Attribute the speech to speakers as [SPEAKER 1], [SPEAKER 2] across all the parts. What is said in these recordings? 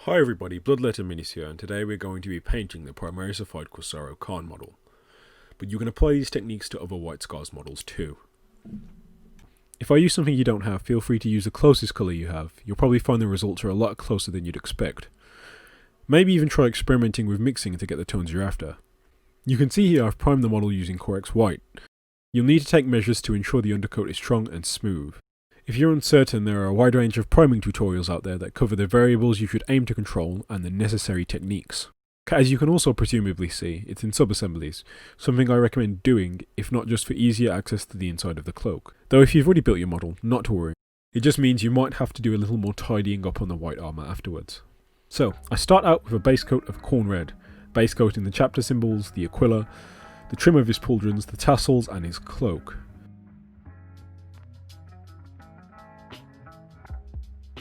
[SPEAKER 1] Hi everybody, Bloodletter Minis here, and today we're going to be painting the primaris Kor'sarro Khan model. But you can apply these techniques to other white scars models too. If I use something you don't have, feel free to use the closest colour you have. You'll probably find the results are a lot closer than you'd expect. Maybe even try experimenting with mixing to get the tones you're after. You can see here I've primed the model using Kor'sarro White. You'll need to take measures to ensure the undercoat is strong and smooth. If you're uncertain, there are a wide range of priming tutorials out there that cover the variables you should aim to control and the necessary techniques. As you can also presumably see, it's in sub-assemblies, something I recommend doing if not just for easier access to the inside of the cloak. Though if you've already built your model, not to worry. It just means you might have to do a little more tidying up on the white armour afterwards. So, I start out with a base coat of corn red, base coat in the chapter symbols, the aquila, the trim of his pauldrons, the tassels and his cloak.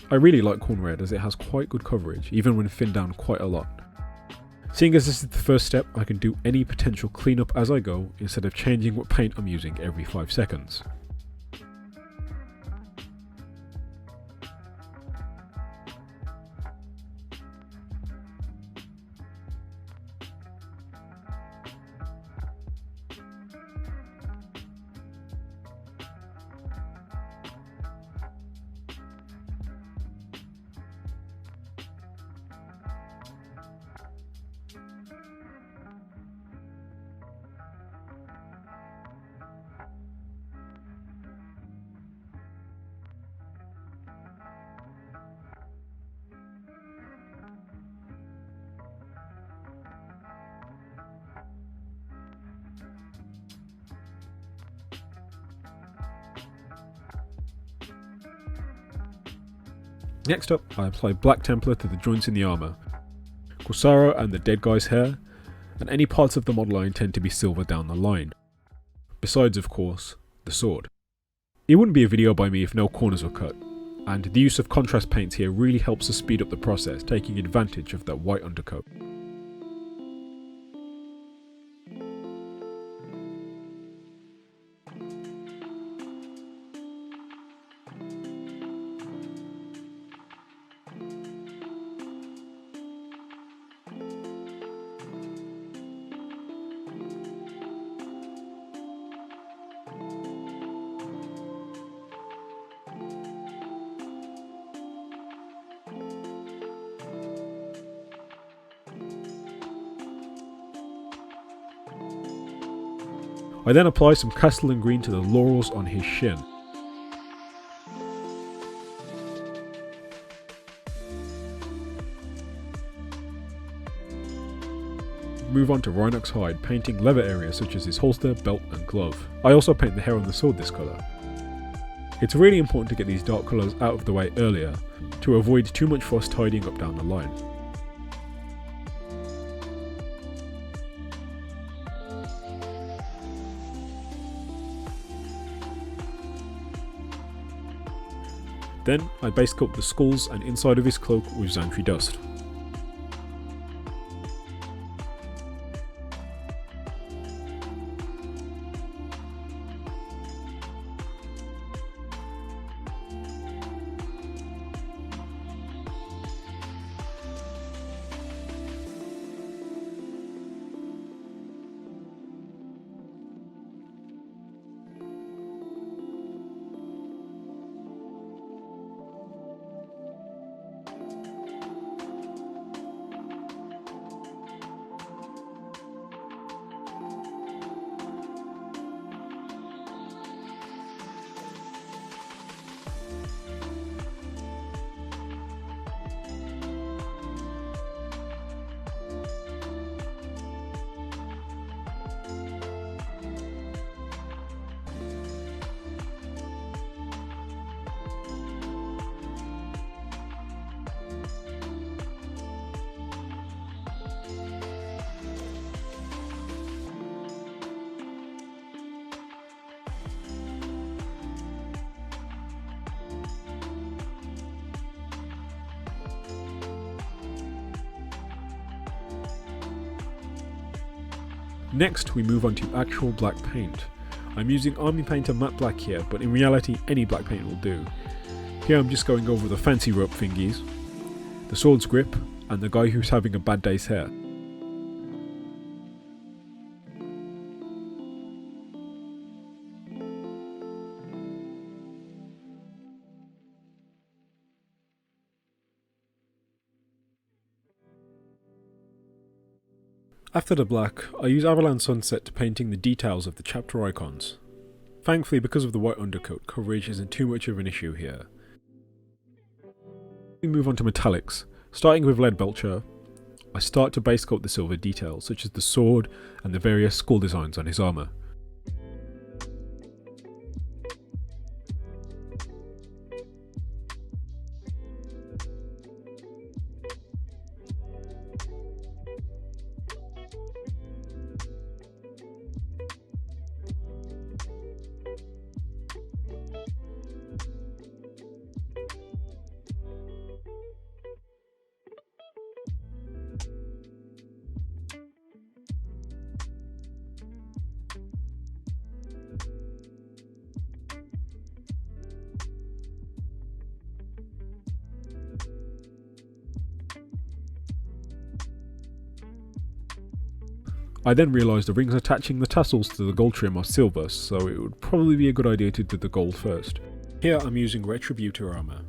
[SPEAKER 1] I really like corn red as it has quite good coverage, even when thinned down quite a lot. Seeing as this is the first step, I can do any potential cleanup as I go instead of changing what paint I'm using every 5 seconds. Next up, I apply black templar to the joints in the armour, Kor'sarro and the dead guy's hair, and any parts of the model I intend to be silver down the line. Besides, of course, the sword. It wouldn't be a video by me if no corners were cut, and the use of contrast paints here really helps to speed up the process, taking advantage of that white undercoat. I then apply some castellan green to the laurels on his shin. Move on to Rhinox hide, painting leather areas such as his holster, belt and glove. I also paint the hair on the sword this colour. It's really important to get these dark colours out of the way earlier, to avoid too much frost tidying up down the line. Then I base coat the skulls and inside of his cloak with Xantry dust. Next we move on to actual black paint. I'm using Army Painter matte black here, but in reality any black paint will do. Here I'm just going over the fancy rope thingies. the sword's grip, and the guy who's having a bad day's hair. After the black, I use Avalanche Sunset to painting the details of the chapter icons. Thankfully, because of the white undercoat, coverage isn't too much of an issue here. We move on to metallics. Starting with Lead Belcher, I start to base coat the silver details, such as the sword and the various skull designs on his armour. I then realised the rings attaching the tassels to the gold trim are silver, so it would probably be a good idea to do the gold first. Here I'm using Retributor armour.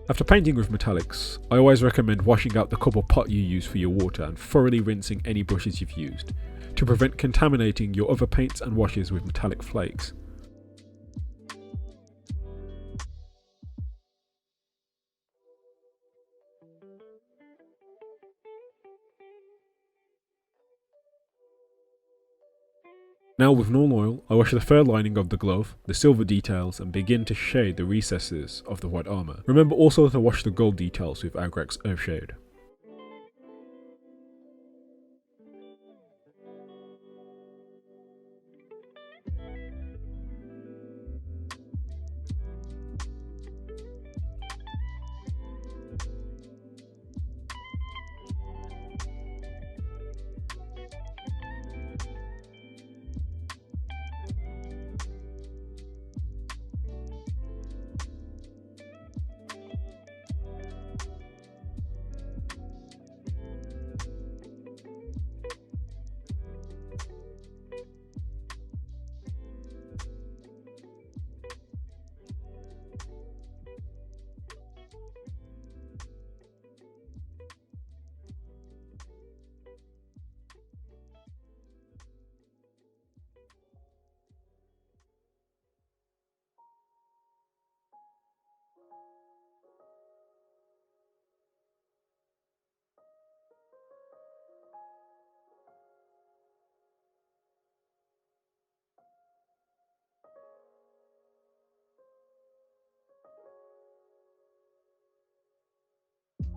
[SPEAKER 1] After painting with metallics, I always recommend washing out the copper pot you use for your water and thoroughly rinsing any brushes you've used, to prevent contaminating your other paints and washes with metallic flakes. Now with normal oil, I wash the fur lining of the glove, the silver details, and begin to shade the recesses of the white armour. Remember also to wash the gold details with Agrax Earthshade.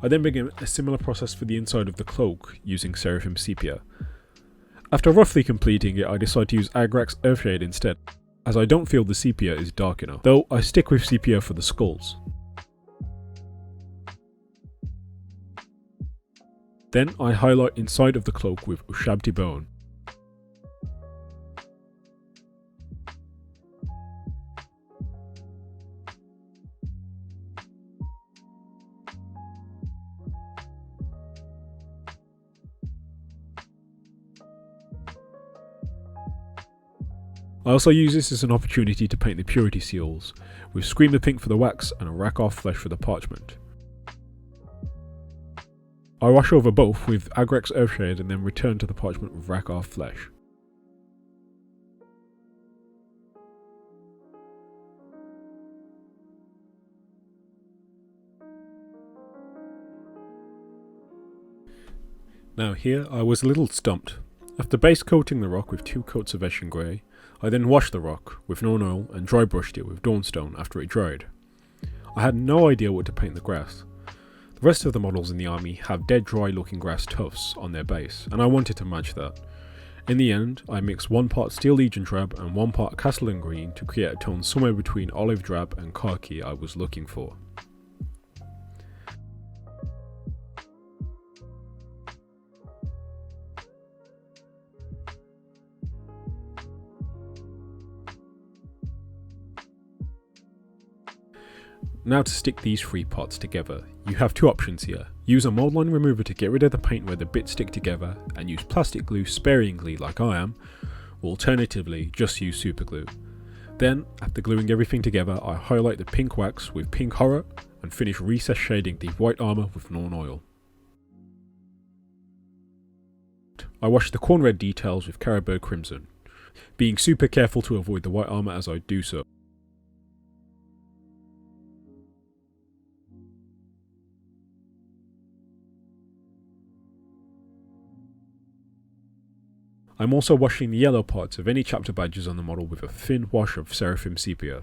[SPEAKER 1] I then begin a similar process for the inside of the cloak using Seraphim Sepia. After roughly completing it, I decide to use Agrax Earthshade instead, as I don't feel the sepia is dark enough, though I stick with sepia for the skulls. Then I highlight inside of the cloak with Ushabti Bone. I also use this as an opportunity to paint the purity seals, with Screamer Pink for the wax and a Rakar Flesh for the parchment. I wash over both with Agrax Earthshade and then return to the parchment with Rakar Flesh. Now here I was a little stumped. After base coating the rock with 2 coats of Eshin Grey, I then washed the rock with known oil and dry brushed it with Dawnstone after it dried. I had no idea what to paint the grass. The rest of the models in the army have dead dry looking grass tufts on their base, and I wanted to match that. In the end, I mixed 1 part Steel Legion drab and 1 part Castellan green to create a tone somewhere between olive drab and khaki I was looking for. Now to stick these three parts together, you have two options here. Use a mold line remover to get rid of the paint where the bits stick together, and use plastic glue sparingly like I am, or alternatively just use super glue. Then, after gluing everything together, I highlight the pink wax with pink horror and finish recess shading the white armour with Norn oil. I wash the corn red details with Kor'sarro crimson, being super careful to avoid the white armour as I do so. I'm also washing the yellow parts of any chapter badges on the model with a thin wash of Seraphim Sepia.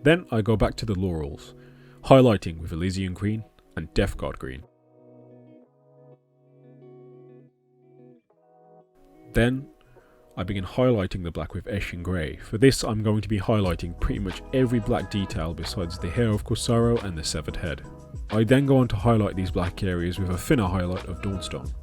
[SPEAKER 1] Then I go back to the laurels, highlighting with Elysian green and Death Guard green. Then I begin highlighting the black with Eshin grey. For this I'm going to be highlighting pretty much every black detail besides the hair of Kor'sarro and the severed head. I then go on to highlight these black areas with a thinner highlight of Dawnstone.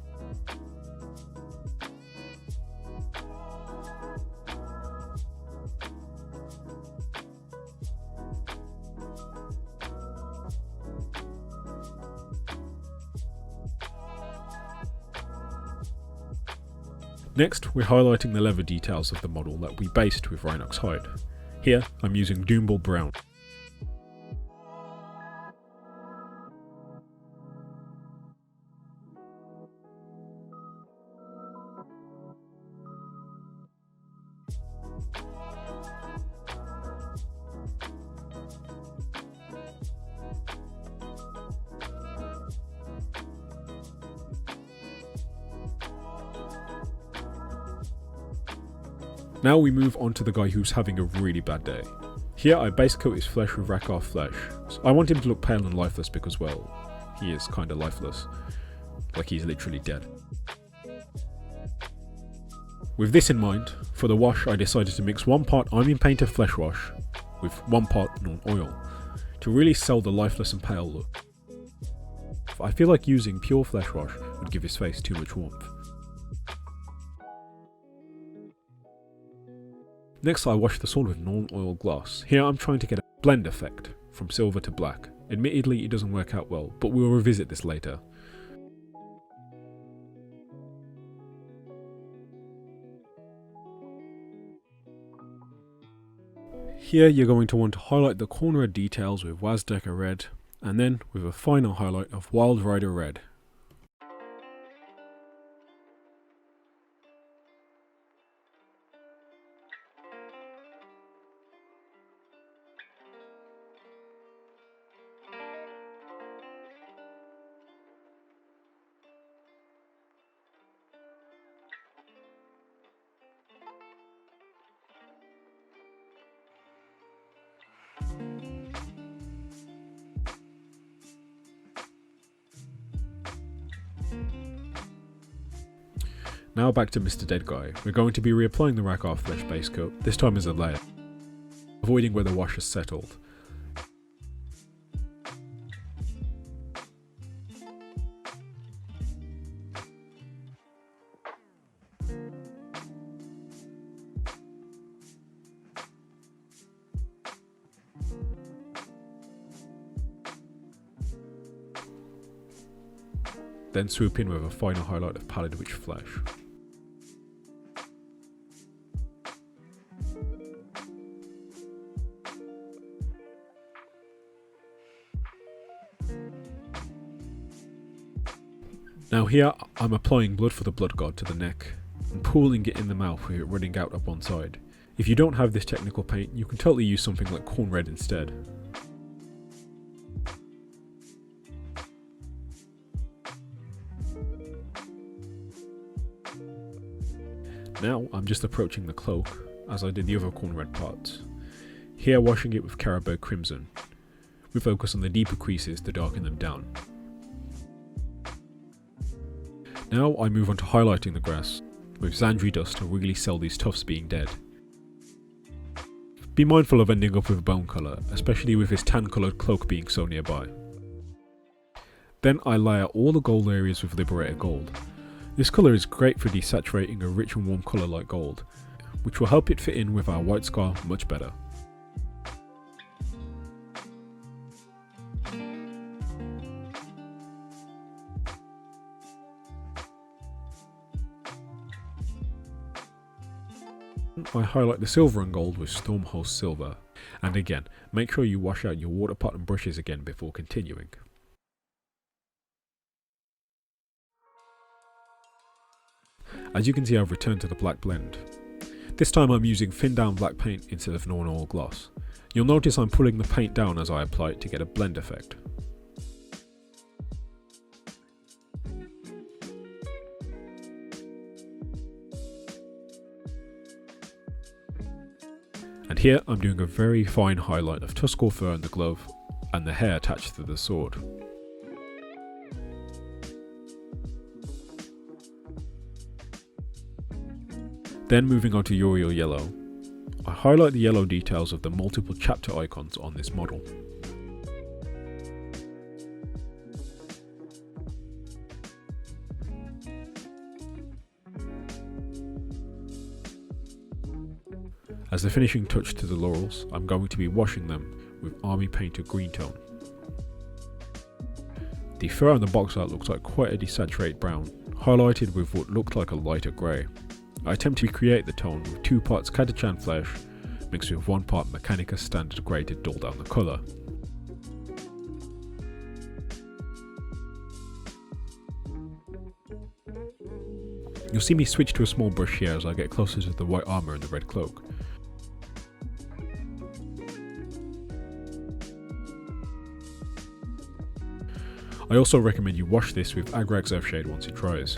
[SPEAKER 1] Next, we're highlighting the leather details of the model that we based with Rhinox hide. Here, I'm using Doomball Brown. Now we move on to the guy who's having a really bad day. Here I base coat his flesh with Rakkar flesh. So I want him to look pale and lifeless because, well, he is kinda lifeless. Like he's literally dead. With this in mind, for the wash I decided to mix 1 part Army Painter flesh wash with 1 part Norn oil to really sell the lifeless and pale look. I feel like using pure flesh wash would give his face too much warmth. Next I wash the sword with Norn oil gloss. Here I'm trying to get a blend effect from silver to black. Admittedly it doesn't work out well, but we'll revisit this later. Here you're going to want to highlight the corner red details with Wazdeka red, and then with a final highlight of Wild Rider red. Now back to Mr. Dead Guy. We're going to be reapplying the Rakkar flesh base coat, this time as a layer, avoiding where the wash has settled. Then swoop in with a final highlight of Pallid Witch flesh. Now here, I'm applying blood for the blood god to the neck, and pooling it in the mouth with it running out up one side. If you don't have this technical paint, you can totally use something like corn red instead. Now I'm just approaching the cloak, as I did the other corn red parts. Here washing it with Kor'sarro crimson. We focus on the deeper creases to darken them down. Now I move on to highlighting the grass, with Zandri dust to really sell these tufts being dead. Be mindful of ending up with bone colour, especially with his tan coloured cloak being so nearby. Then I layer all the gold areas with Liberator Gold. This colour is great for desaturating a rich and warm colour like gold, which will help it fit in with our white scar much better. I highlight the silver and gold with Stormhost Silver, and again, make sure you wash out your water pot and brushes again before continuing. As you can see, I've returned to the black blend. This time I'm using thin down black paint instead of non-oil gloss. You'll notice I'm pulling the paint down as I apply it to get a blend effect. And here I'm doing a very fine highlight of Tuscarl fur on the glove and the hair attached to the sword. Then moving on to Uriel Yellow, I highlight the yellow details of the multiple chapter icons on this model. As the finishing touch to the laurels, I'm going to be washing them with Army Painter Green Tone. The fur on the box art looks like quite a desaturated brown, highlighted with what looked like a lighter grey. I attempt to recreate the tone with 2 parts Catachan flesh mixed with 1 part Mechanica standard grey to dull down the colour. You'll see me switch to a small brush here as I get closer to the white armour and the red cloak. I also recommend you wash this with Agrax Earthshade once it dries.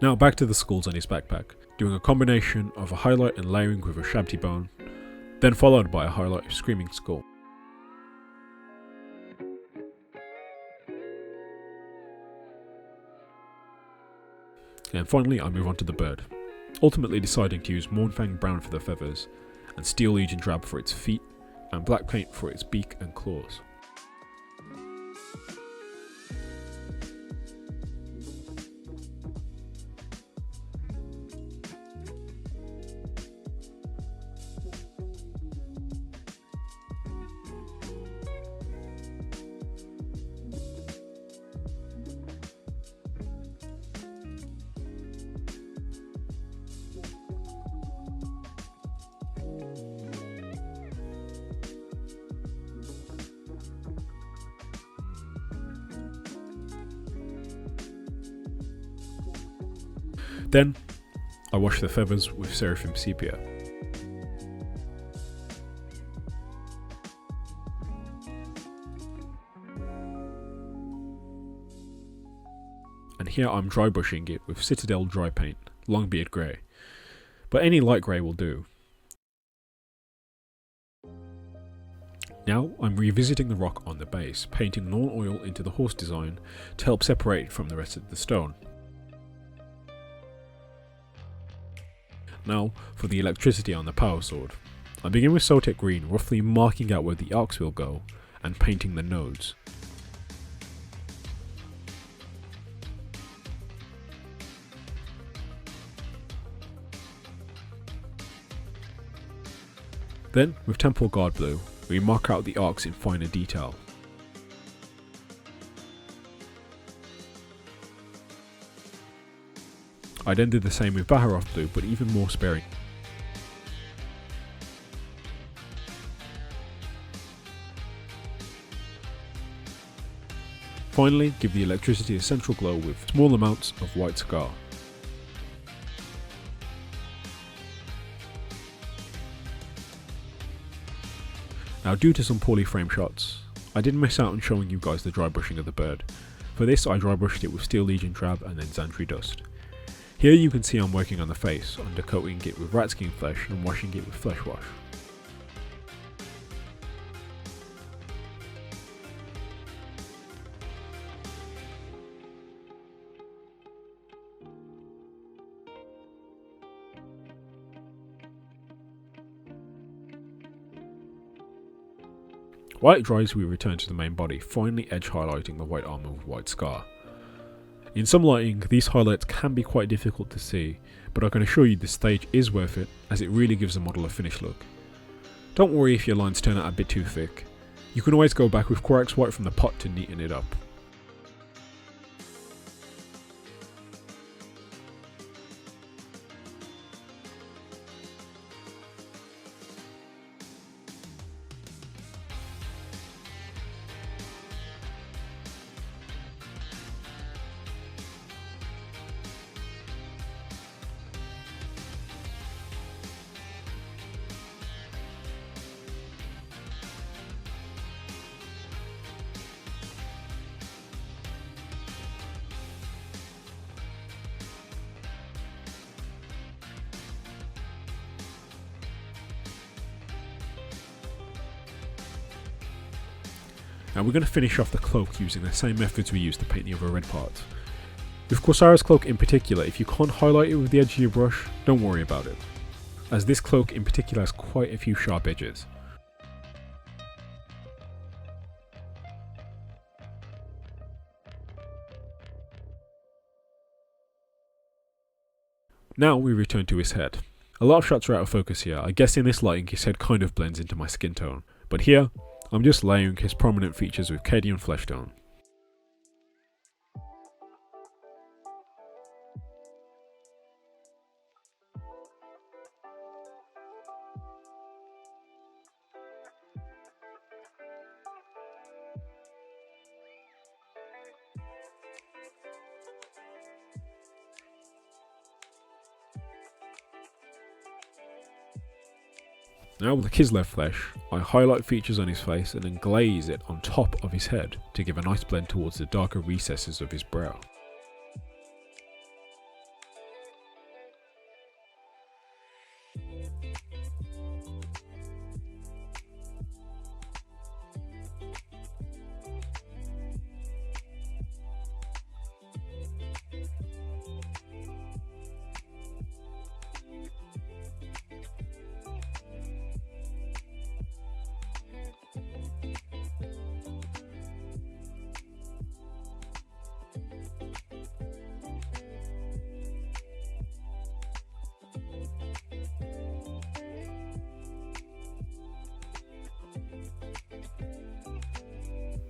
[SPEAKER 1] Now back to the skulls on his backpack, doing a combination of a highlight and layering with a Shabti bone, then followed by a highlight of Screaming Skull. And finally I move on to the bird, ultimately deciding to use Mournfang Brown for the feathers, and Steel Legion Drab for its feet, and black paint for its beak and claws. Then, I wash the feathers with Seraphim Sepia. And here I'm dry brushing it with Citadel Dry Paint, Longbeard Grey, but any light grey will do. Now I'm revisiting the rock on the base, painting non-oil into the horse design to help separate it from the rest of the stone. Now for the electricity on the power sword. I begin with Sotek Green, roughly marking out where the arcs will go and painting the nodes. Then with Temple Guard Blue, we mark out the arcs in finer detail. I then did the same with Baharoth Blue, but even more sparing. Finally, give the electricity a central glow with small amounts of white scar. Now, due to some poorly framed shots, I did miss out on showing you guys the dry brushing of the bird. For this I dry brushed it with Steel Legion Drab and then Xantry Dust. Here you can see I'm working on the face, undercoating it with rat skin flesh and washing it with flesh wash. While it dries, we return to the main body, finally edge highlighting the white armour with white scar. In some lighting, these highlights can be quite difficult to see, but I can assure you this stage is worth it, as it really gives the model a finished look. Don't worry if your lines turn out a bit too thick. You can always go back with Kor'sarro white from the pot to neaten it up. Now we're going to finish off the cloak using the same methods we used to paint the other red parts. With Kor'sarro's cloak in particular, if you can't highlight it with the edge of your brush, don't worry about it, as this cloak in particular has quite a few sharp edges. Now we return to his head. A lot of shots are out of focus here. I guess in this lighting his head kind of blends into my skin tone, but here I'm just layering his prominent features with Cadian flesh tone. Now with the Kislev flesh, I highlight features on his face and then glaze it on top of his head to give a nice blend towards the darker recesses of his brow.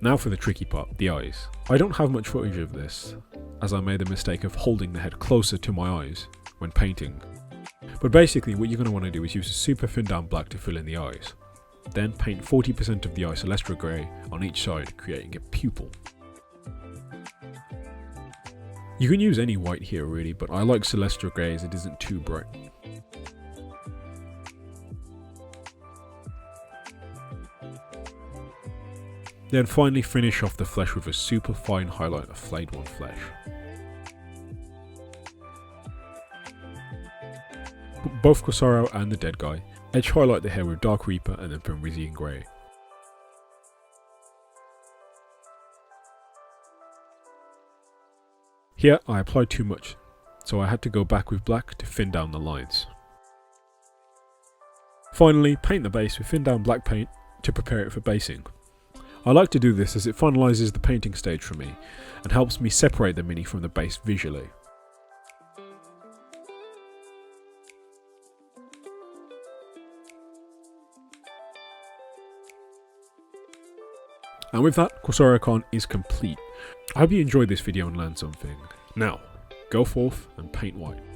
[SPEAKER 1] Now for the tricky part, the eyes. I don't have much footage of this, as I made the mistake of holding the head closer to my eyes when painting. But basically what you're going to want to do is use a super thin down black to fill in the eyes. Then paint 40% of the eye celestial grey on each side, creating a pupil. You can use any white here really, but I like celestial grey as it isn't too bright. Then finally finish off the flesh with a super fine highlight of flayed one flesh. Both Kor'sarro and the dead guy. Edge highlight the hair with dark Reaper and then Parisian grey. Here I applied too much, so I had to go back with black to thin down the lines. Finally, paint the base with thin down black paint to prepare it for basing. I like to do this as it finalises the painting stage for me and helps me separate the mini from the base visually. And with that, Kor'sarro Khan is complete. I hope you enjoyed this video and learned something. Now, go forth and paint white.